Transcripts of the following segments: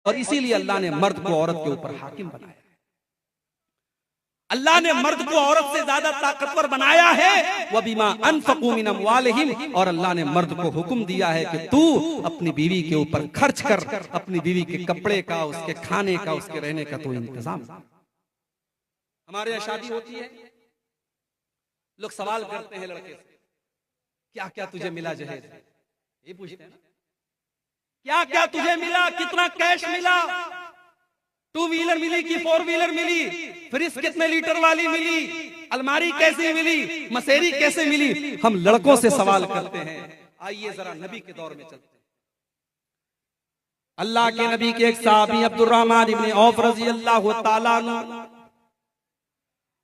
और इसीलिए अल्लाह ने मर्द को औरत के ऊपर हाकिम बनाया। अल्लाह ने मर्द को औरत से ज्यादा ताकतवर बनाया है। वह बिमा अनफकू मिन अमवालिहिम, और अल्लाह ने मर्द को हुक्म दिया है कि तू अपनी बीवी के ऊपर खर्च कर, अपनी बीवी के कपड़े का, उसके खाने का, उसके रहने का तो इंतजाम। हमारे यहाँ शादी होती है, लोग सवाल करते हैं लड़के से, क्या क्या तुझे मिला जहेज, ये पूछते हैं ना, क्या क्या तुझे मिला, कितना कैश मिला, 2 व्हीलर मिली कि 4 व्हीलर मिली, फ्रिज कितने लीटर वाली मिली, अलमारी कैसे मिली, मसेरी कैसे मिली। हम लड़कों से सवाल करते हैं। आइए जरा नबी के दौर में चलते हैं। अल्लाह के नबी के एक सहाबी अब्दुर्रहमान इब्न औफ रजी अल्लाह ताला अन्हु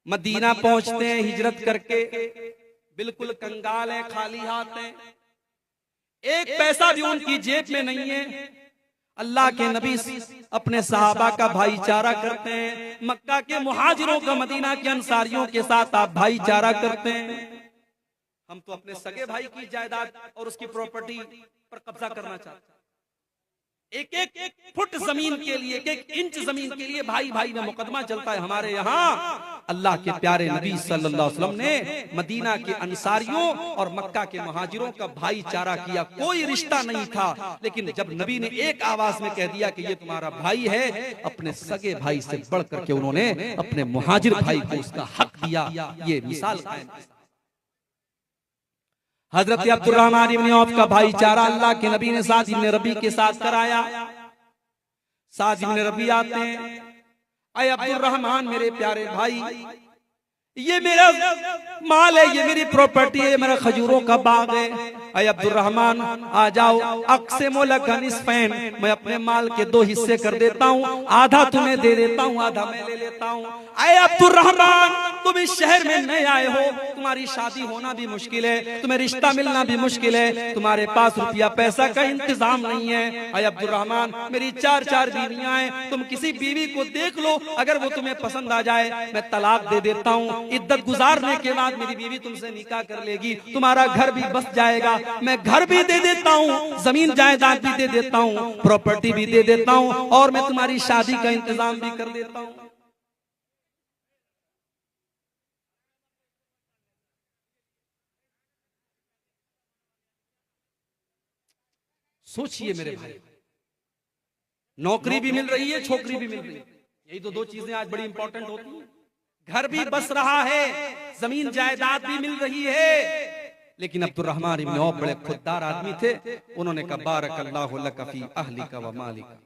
मदीना पहुंचते हैं हिजरत करके, बिल्कुल कंगाल हैं, खाली हाथ हैं, एक पैसा भी उनकी जेब में नहीं है। अल्लाह के नबी अपने सहाबा का भाईचारा करते हैं। मक्का के मुहाजिरों का मदीना के अंसारियों के साथ आप भाईचारा करते हैं। हम तो अपने सगे भाई की जायदाद और उसकी प्रॉपर्टी पर कब्जा करना चाहते हैं। एक एक फुट जमीन के लिए, एक एक इंच जमीन के लिए भाई भाई में मुकदमा चलता है हमारे यहाँ। अल्लाह के प्यारे नबी सल्लल्लाहु अलैहि वसल्लम ने मदीना के अंसारियों और मक्का के मुहाजिरों का भाईचारा किया। कोई रिश्ता नहीं था, लेकिन जब नबी ने एक आवाज में कह दिया कि ये तुम्हारा भाई है, अपने सगे भाई से बढ़ करके उन्होंने अपने मुहाजिर भाई को उसका हक दिया। ये मिसाल कायम है। हजरत अब्दुर्रहमान इब्न औफ का भाईचारा अल्लाह के नबी ने साद इब्न रबी के साथ कराया। साद इब्न रबी आते हैं, अय अब्दुर्रहमान मेरे प्यारे भाई, ये मेरा माल है, ये मेरी प्रॉपर्टी है, मेरा खजूरों का बाग है। अय अब्दुर्रहमान आ जाओ, अक़सिमु लका निस्फ़ैन, मैं अपने माल के 2 हिस्से कर देता हूँ, आधा तुम्हें दे देता हूँ, आधा मैं ले लेता हूँ। अय अब्दुर्रहमान, तुम इस शहर में नए आए हो, तुम्हारी शादी होना भी मुश्किल है, तुम्हें रिश्ता मिलना भी मुश्किल है, तुम्हारे पास रुपया पैसा का इंतजाम नहीं है। अय अब्दुर्रहमान, मेरी 4 बीवियां हैं, तुम किसी बीवी को देख लो, अगर वो तुम्हें पसंद आ जाए मैं तलाक दे देता हूँ। इद्दत गुजारने के बाद मेरी बीवी तुमसे निकाह कर लेगी, तुम्हारा घर भी बस जाएगा, मैं घर भी दे देता हूँ, जमीन जायदाद भी दे देता हूँ, प्रॉपर्टी भी दे देता हूँ, और मैं तुम्हारी शादी का इंतजाम भी कर देता हूँ। सोचिए मेरे भाई, नौकरी भी मिल रही है, छोकरी भी मिल रही है, यही तो 2 चीजें आज बड़ी इंपॉर्टेंट होती हैं। घर भी बस रहा है, जमीन जायदाद भी मिल रही है। लेकिन अब्दुर्रहमान इब्न औफ बड़े खुददार आदमी थे। उन्होंने कहा बारकल्लाहु लका फी अहलिका व मालिका,